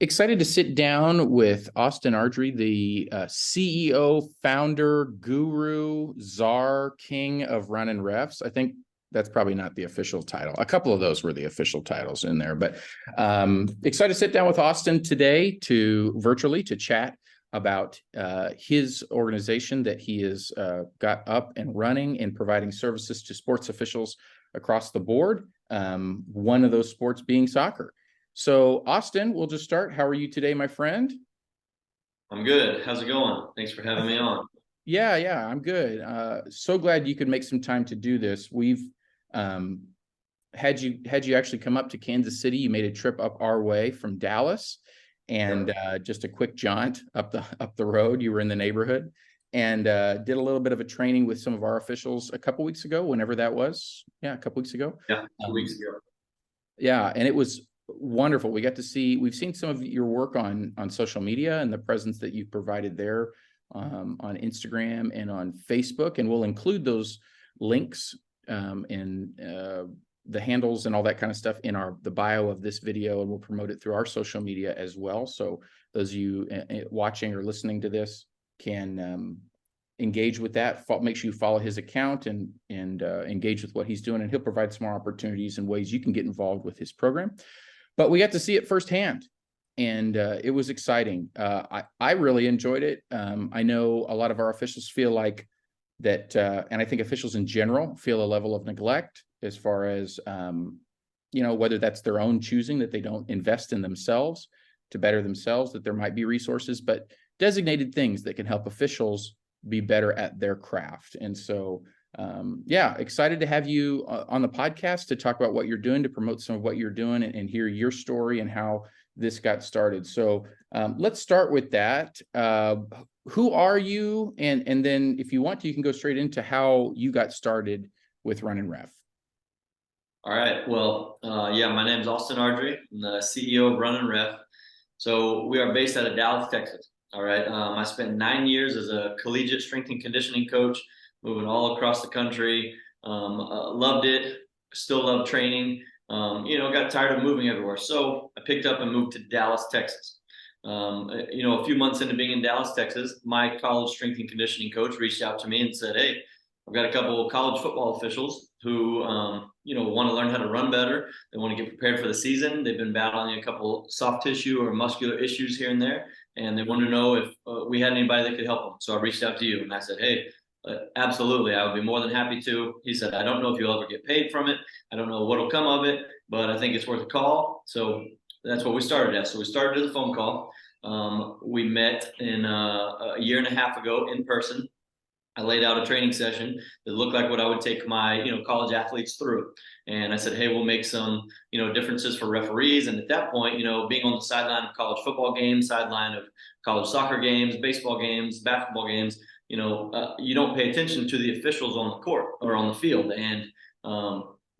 Excited to sit down with Austin Ardrey, the CEO, founder, guru, czar, king of Runnin Refs. I think that's probably not the official title. A couple of those were the official titles in there, but excited to sit down with Austin today to virtually to chat about his organization that he has got up and running and providing services to sports officials across the board. One of those sports being soccer. So, Austin, we'll just start. How are you today, my friend? I'm good. How's it going? Thanks for having me on. Yeah, I'm good. So glad you could make some time to do this. We've um, had you actually come up to Kansas City. You made a trip up our way from Dallas, and Yep. just a quick jaunt up the road. You were in the neighborhood, and did a little bit of a training with some of our officials a couple weeks ago, whenever that was. Yeah, a couple weeks ago. Yeah, 2 weeks Um, ago. Yeah, and it was wonderful. We've seen some of your work on social media and the presence that you've provided there on Instagram and on Facebook, and we'll include those links and the handles and all that kind of stuff in the bio of this video, and we'll promote it through our social media as well. So those of you watching or listening to this can engage with that. Make sure you follow his account and engage with what he's doing, and he'll provide some more opportunities and ways you can get involved with his program. But we got to see it firsthand, and it was exciting. I really enjoyed it. I know a lot of our officials feel like that, and I think officials in general feel a level of neglect as far as whether that's their own choosing, that they don't invest in themselves to better themselves, that there might be resources, but designated things that can help officials be better at their craft. And so, yeah, excited to have you on the podcast to talk about what you're doing, to promote some of what you're doing, and hear your story and how this got started. So let's start with that. Who are you? And then if you want to, you can go straight into how you got started with Runnin' Ref. All right. Well, yeah, my name's Austin Ardrey. I'm the CEO of Runnin Ref. So we are based out of Dallas, Texas. All right. I spent 9 years as a collegiate strength and conditioning coach, moving all across the country. Loved it. Still love training. Got tired of moving everywhere. So I picked up and moved to Dallas, Texas. A few months into being in Dallas, Texas, my college strength and conditioning coach reached out to me and said, "Hey, I've got a couple of college football officials who, want to learn how to run better. They want to get prepared for the season. They've been battling a couple soft tissue or muscular issues here and there, and they want to know if we had anybody that could help them." So I reached out to you, and I said, "Hey, absolutely, I would be more than happy to." He said, "I don't know if you'll ever get paid from it. I don't know what'll come of it, but I think it's worth a call." So that's what we started at. So we started with a phone call. We met in a year and a half ago in person. I laid out a training session that looked like what I would take my, college athletes through. And I said, "Hey, we'll make some, differences for referees." And at that point, being on the sideline of college football games, sideline of college soccer games, baseball games, basketball games, you don't pay attention to the officials on the court or on the field. And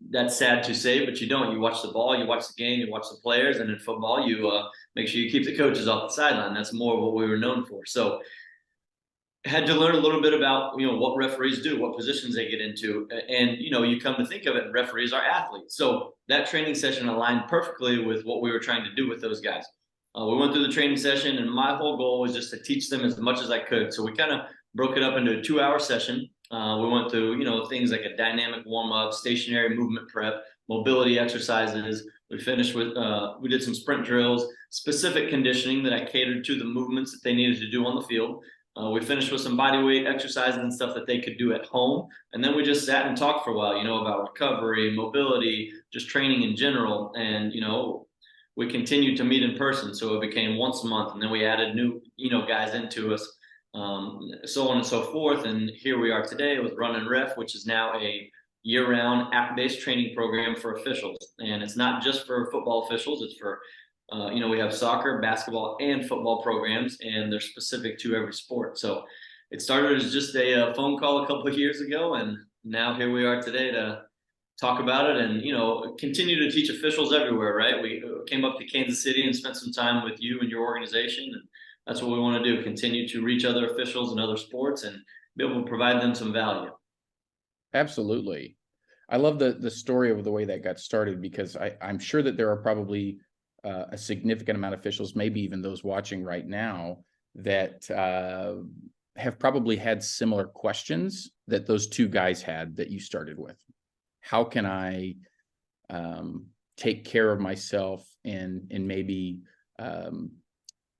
that's sad to say, but you don't. You watch the ball, you watch the game, you watch the players, and in football, you make sure you keep the coaches off the sideline. That's more of what we were known for. So had to learn a little bit about what referees do, what positions they get into, and you come to think of it, referees are athletes. So that training session aligned perfectly with what we were trying to do with those guys. We went through the training session, and my whole goal was just to teach them as much as I could. So we kind of broke it up into a 2-hour session. We went through things like a dynamic warm up, stationary movement prep, mobility exercises. We finished with we did some sprint drills, specific conditioning that I catered to the movements that they needed to do on the field. We finished with some body weight exercises and stuff that they could do at home. And then we just sat and talked for a while, about recovery, mobility, just training in general. And, we continued to meet in person. So it became once a month. And then we added new, guys into us, so on and so forth. And here we are today with Runnin Ref, which is now a year-round app-based training program for officials. And it's not just for football officials. It's for we have soccer, basketball, and football programs, and they're specific to every sport. So it started as just a phone call a couple of years ago, and now here we are today to talk about it and, continue to teach officials everywhere, right? We came up to Kansas City and spent some time with you and your organization, and that's what we want to do, continue to reach other officials in other sports and be able to provide them some value. Absolutely. I love the story of the way that got started, because I'm sure that there are probably a significant amount of officials, maybe even those watching right now, that have probably had similar questions that those two guys had that you started with. How can I take care of myself and maybe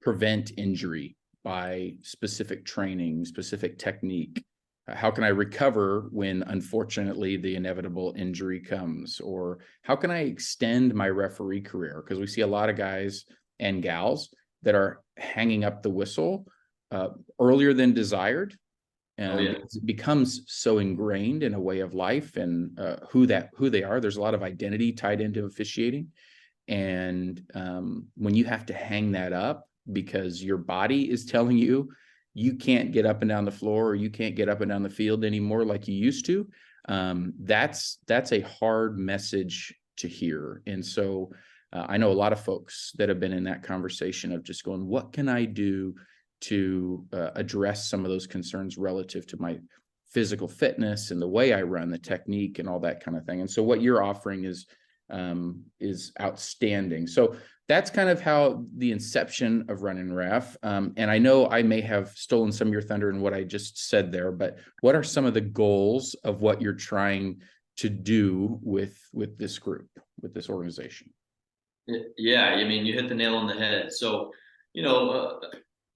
prevent injury by specific training, specific technique? How can I recover when, unfortunately, the inevitable injury comes? Or how can I extend my referee career? Because we see a lot of guys and gals that are hanging up the whistle earlier than desired. Because it becomes so ingrained in a way of life and who they are. There's a lot of identity tied into officiating. And when you have to hang that up because your body is telling you can't get up and down the floor, or you can't get up and down the field anymore like you used to, that's a hard message to hear. And so I know a lot of folks that have been in that conversation of just going, what can I do to address some of those concerns relative to my physical fitness and the way I run, the technique and all that kind of thing. And so what you're offering is outstanding. So that's kind of how the inception of Runnin Ref. And I know I may have stolen some of your thunder in what I just said there, but what are some of the goals of what you're trying to do with this group, with this organization? Yeah, I mean, you hit the nail on the head. So,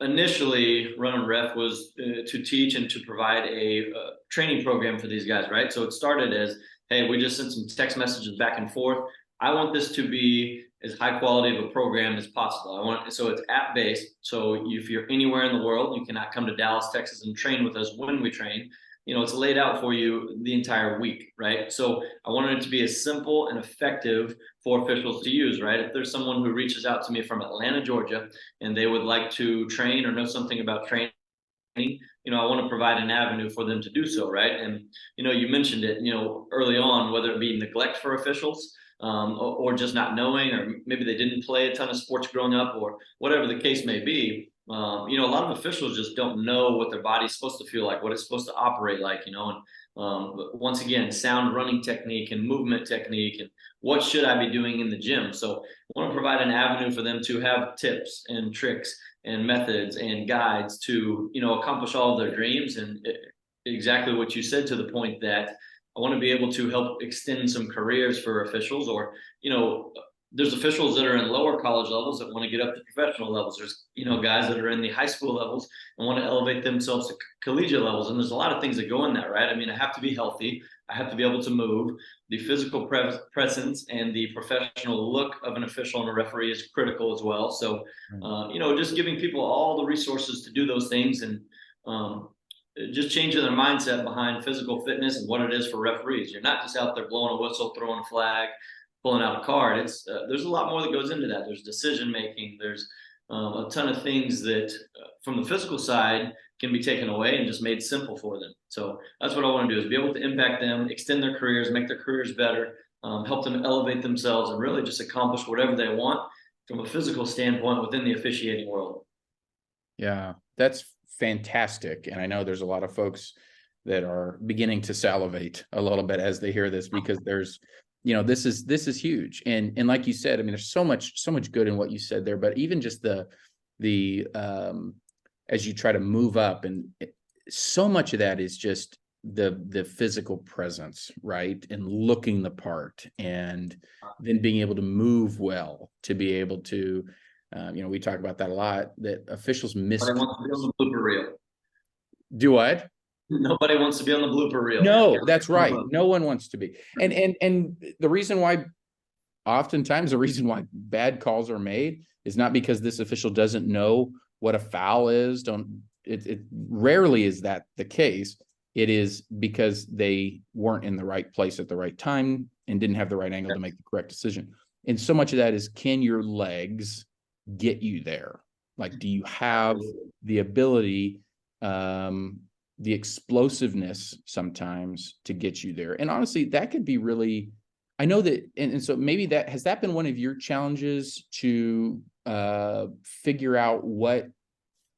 initially, Runnin Ref was to teach and to provide a training program for these guys, right? So it started as, hey, we just sent some text messages back and forth. I want this to be as high quality of a program as possible. So it's app-based. So if you're anywhere in the world, you cannot come to Dallas, Texas and train with us when we train. It's laid out for you the entire week, right? So I wanted it to be as simple and effective for officials to use, right? If there's someone who reaches out to me from Atlanta, Georgia, and they would like to train or know something about training, I want to provide an avenue for them to do so, right? And, you mentioned it, early on, whether it be neglect for officials, or just not knowing, or maybe they didn't play a ton of sports growing up, or whatever the case may be. A lot of officials just don't know what their body's supposed to feel like, what it's supposed to operate like, and once again, sound running technique and movement technique, and what should I be doing in the gym? So I want to provide an avenue for them to have tips and tricks and methods and guides to, accomplish all of their dreams. And exactly what you said, to the point that I want to be able to help extend some careers for officials, or, there's officials that are in lower college levels that want to get up to professional levels. There's, guys that are in the high school levels and want to elevate themselves to collegiate levels. And there's a lot of things that go in that, right? I mean, I have to be healthy. I have to be able to move. The physical presence and the professional look of an official and a referee is critical as well. So, just giving people all the resources to do those things, and just changing their mindset behind physical fitness and what it is for referees. You're not just out there blowing a whistle, throwing a flag, pulling out a card. It's there's a lot more that goes into that. There's decision making. There's a ton of things that from the physical side can be taken away and just made simple for them. So that's what I want to do, is be able to impact them, extend their careers, make their careers better, help them elevate themselves, and really just accomplish whatever they want from a physical standpoint within the officiating world. Yeah, that's fantastic. And I know there's a lot of folks that are beginning to salivate a little bit as they hear this, because there's, this is huge. And like you said, I mean, there's so much good in what you said there, but even just the as you try to move up, and so much of that is just the physical presence, right? And looking the part, and then being able to move well, to be able to, we talk about that a lot, that officials miss. Nobody wants to be on the blooper reel. Do what? Nobody wants to be on the blooper reel. No, that's right. No one wants to be. And the reason why, oftentimes the reason why bad calls are made is not because this official doesn't know what a foul is. It rarely is that the case. It is because they weren't in the right place at the right time and didn't have the right angle to make the correct decision. And so much of that is, can your legs get you there? Like, do you have the ability, the explosiveness sometimes to get you there? And honestly, that could be really, I know that, and so maybe has that been one of your challenges, to figure out what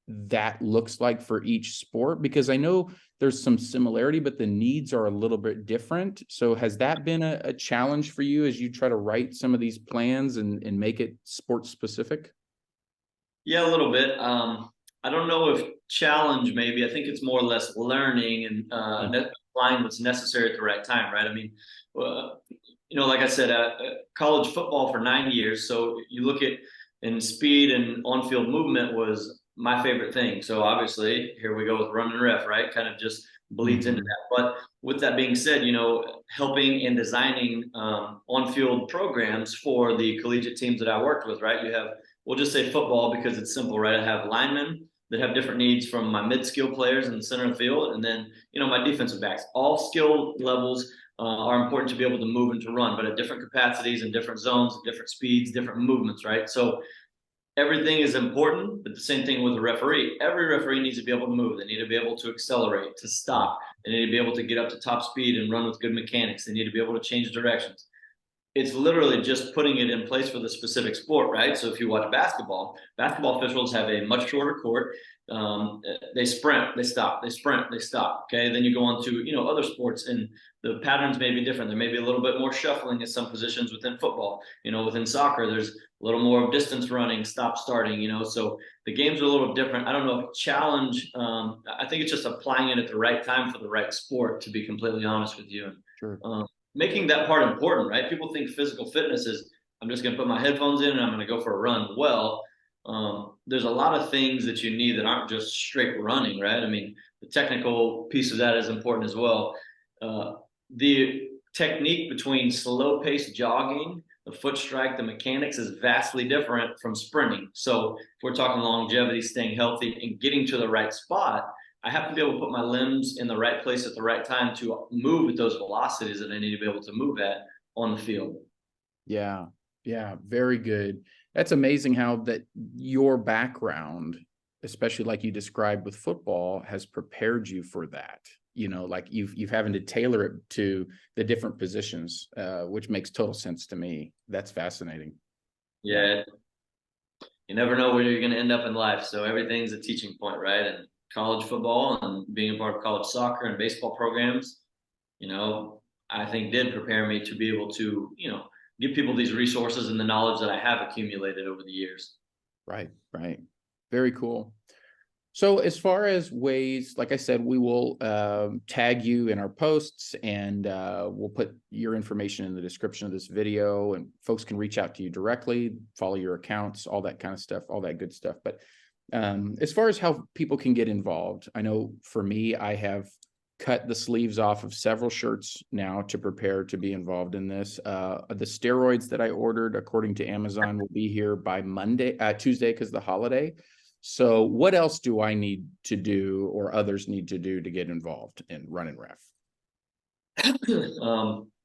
that looks like for each sport? Because I know there's some similarity, but the needs are a little bit different. So has that been a challenge for you as you try to write some of these plans and make it sports specific? Yeah, a little bit. I don't know if challenge, maybe. I think it's more or less learning and Yeah. applying what's necessary at the right time, right? I mean, uh, like I said, college football for 9 years. So you look at, and speed and on-field movement was my favorite thing. So obviously, here we go with Runnin Ref, right? Kind of just bleeds into Mhm. that. But with that being said, helping and designing on-field programs for the collegiate teams that I worked with, right? You have, we'll just say football because it's simple, right? I have linemen that have different needs from my mid-skill players in the center of the field, and then my defensive backs. All skill levels are important to be able to move and to run, but at different capacities and different zones, different speeds, different movements, right? So everything is important, but the same thing with a referee. Every referee needs to be able to move. They need to be able to accelerate, to Right. stop. They need to be able to get up to top speed and run with good mechanics. They need to be able to change directions. It's literally just putting it in place for the specific sport, right? So if you watch basketball officials have a much shorter court. They sprint, they stop, they sprint, they stop. Okay, then you go on to other sports, and the patterns may be different. There may be a little bit more shuffling at some positions within football. Within soccer, there's a little more distance running, stop starting. So the games are a little different. I don't know if challenge. I think it's just applying it at the right time for the right sport. To be completely honest with you, Sure. making that part important, right? People think physical fitness is I'm just going to put my headphones in and I'm going to go for a run. Well, there's a lot of things that you need that aren't just straight running, right? I mean, the technical piece of that is important as well. The technique between slow pace jogging, the foot strike, the mechanics is vastly different from sprinting. So if we're talking longevity, staying healthy, and getting to the right spot, I have to be able to put my limbs in the right place at the right time to move at those velocities that I need to be able to move at on the field. Yeah. Yeah. Very good. That's amazing how that your background, especially like you described with football, has prepared you for that. Like you've having to tailor it to the different positions, which makes total sense to me. That's fascinating. Yeah. Yeah, you never know where you're going to end up in life. So everything's a teaching point, right? And college football and being a part of college soccer and baseball programs, I think did prepare me to be able to, give people these resources and the knowledge that I have accumulated over the years. Right. Right. Very cool. So as far as ways, like I said, we will tag you in our posts, and we'll put your information in the description of this video, and folks can reach out to you directly, follow your accounts, all that kind of stuff, all that good stuff. But as far as how people can get involved, I know for me, I have cut the sleeves off of several shirts now to prepare to be involved in this. The steroids that I ordered, according to Amazon, will be here by Tuesday, because the holiday. So what else do I need to do, or others need to do, to get involved in Runnin Ref?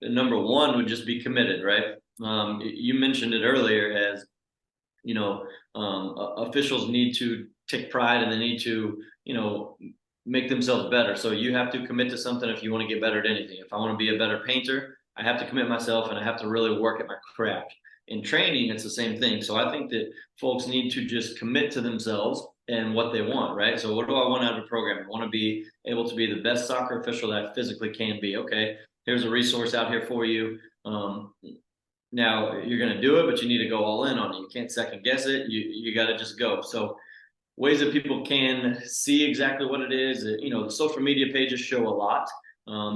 Number one would just be committed, right? You mentioned it earlier as, officials need to take pride and they need to, make themselves better. So you have to commit to something if you want to get better at anything. If I want to be a better painter, I have to commit myself and I have to really work at my craft. In training, it's the same thing. So I think that folks need to just commit to themselves and what they want, right? So what do I want out of a program? I want to be able to be the best soccer official that I physically can be. Okay, here's a resource out here for you. Now you're going to do it, but you need to go all in on it. You can't second guess it. You got to just go. So ways that people can see exactly what it is. The social media pages show a lot.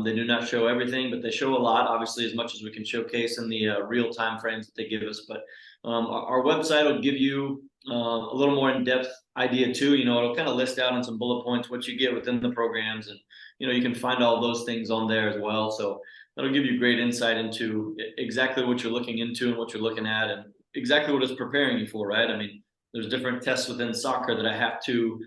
They do not show everything, but they show a lot, obviously, as much as we can showcase in the real time frames that they give us. But our website will give you a little more in-depth idea too. It'll kind of list out in some bullet points what you get within the programs, and you can find all those things on there as well. So that'll give you great insight into exactly what you're looking into and what you're looking at, and exactly what it's preparing you for, right? I mean, there's different tests within soccer that I have to,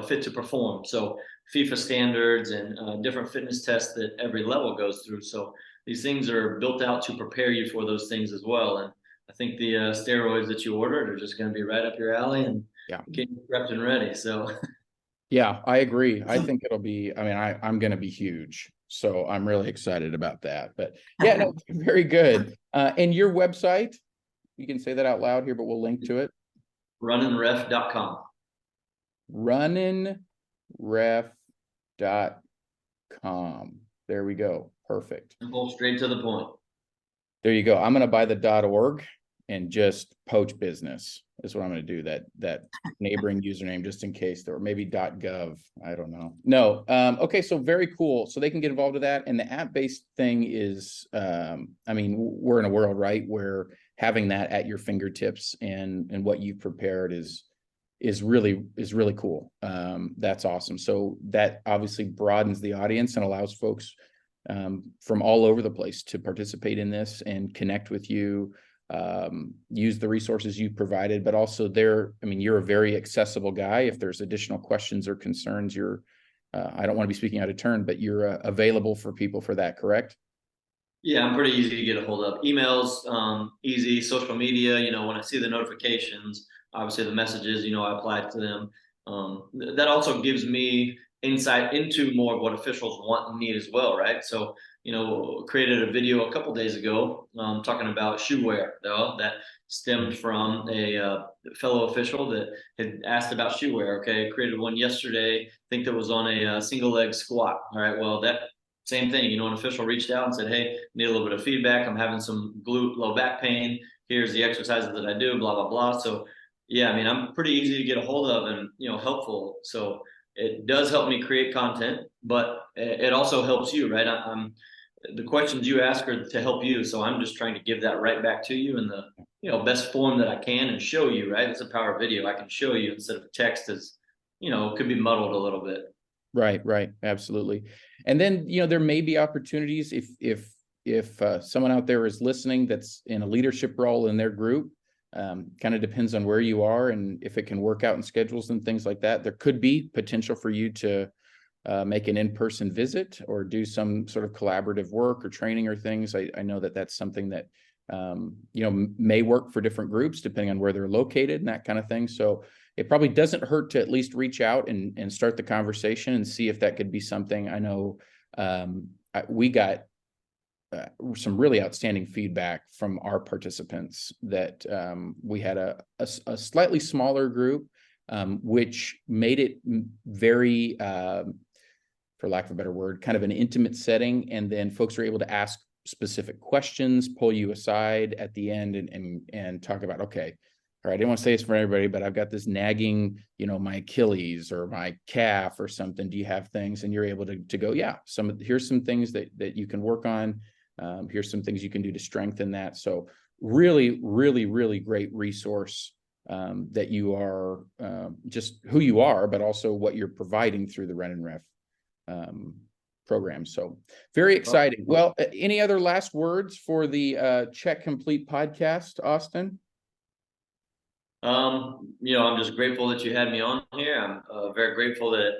fit to perform. So FIFA standards and different fitness tests that every level goes through. So these things are built out to prepare you for those things as well. And I think the steroids that you ordered are just going to be right up your alley and Yeah. get you prepped and ready. So Yeah, I agree. I think it'll be, I mean, I'm going to be huge. So I'm really excited about that. But yeah, no, very good. And your website, you can say that out loud here, but we'll link to it. runninref.com. runninref.com. There we go. Perfect. Simple, straight to the point. There you go. I'm going to buy the .org and just poach business is what I'm going to do. That neighboring username, just in case, or maybe .gov. I don't know. No. Okay. So very cool. So they can get involved with that. And the app-based thing is, I mean, we're in a world, right, where having that at your fingertips and what you've prepared is really cool. That's awesome. So that obviously broadens the audience and allows folks from all over the place to participate in this and connect with you, use the resources you provided, but also I mean, you're a very accessible guy. If there's additional questions or concerns, I don't want to be speaking out of turn, but you're available for people for that, correct? Yeah, I'm pretty easy to get a hold of. Emails, easy. Social media, when I see the notifications, obviously the messages, I apply to them. That also gives me insight into more of what officials want and need as well, right? So, created a video a couple days ago talking about shoe wear, though, that stemmed from a fellow official that had asked about shoe wear. Okay, created one yesterday. I think that was on a single leg squat. All right, well, that same thing, an official reached out and said, hey, need a little bit of feedback. I'm having some glute low back pain. Here's the exercises that I do, blah, blah, blah. So yeah, I mean, I'm pretty easy to get a hold of and, helpful. So it does help me create content, but it also helps you, right? The questions you ask are to help you. So I'm just trying to give that right back to you in the, best form that I can and show you, right? It's the power of video. I can show you instead of text as, could be muddled a little bit. Right, absolutely. And then, there may be opportunities if someone out there is listening that's in a leadership role in their group, kind of depends on where you are and if it can work out in schedules and things like that. There could be potential for you to make an in-person visit or do some sort of collaborative work or training or things. I know that that's something that, may work for different groups depending on where they're located and that kind of thing. So it probably doesn't hurt to at least reach out and start the conversation and see if that could be something. I know we got some really outstanding feedback from our participants that we had a slightly smaller group, which made it very, for lack of a better word, kind of an intimate setting. And then folks are able to ask specific questions, pull you aside at the end and talk about, okay, all right, I didn't want to say this for everybody, but I've got this nagging, my Achilles or my calf or something. Do you have things? And you're able to go, yeah, here's some things that you can work on. Here's some things you can do to strengthen that. So really, really, really great resource that you are just who you are, but also what you're providing through the Runnin Ref program. So very exciting. Well, any other last words for the Check Complete podcast, Austin? I'm just grateful that you had me on here. I'm very grateful that,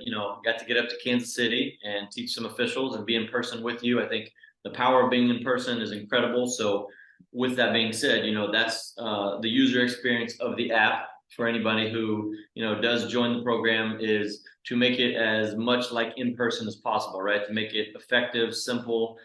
got to get up to Kansas City and teach some officials and be in person with you. I think the power of being in person is incredible. So with that being said, that's the user experience of the app for anybody who, does join the program is to make it as much like in person as possible, right? To make it effective, simple,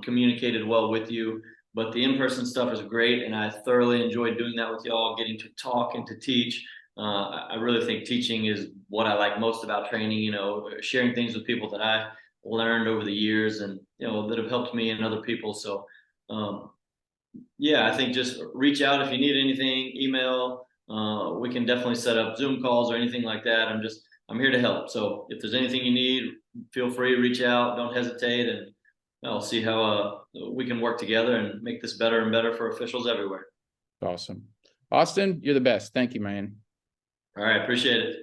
communicated well with you. But the in-person stuff is great, and I thoroughly enjoyed doing that with y'all, getting to talk and to teach. I really think teaching is what I like most about training, sharing things with people that I learned over the years and, that have helped me and other people. So, I think just reach out if you need anything, email. We can definitely set up Zoom calls or anything like that. I'm here to help. So if there's anything you need, feel free to reach out. Don't hesitate, and I'll see how we can work together and make this better and better for officials everywhere. Awesome. Austin, you're the best. Thank you, man. All right. Appreciate it.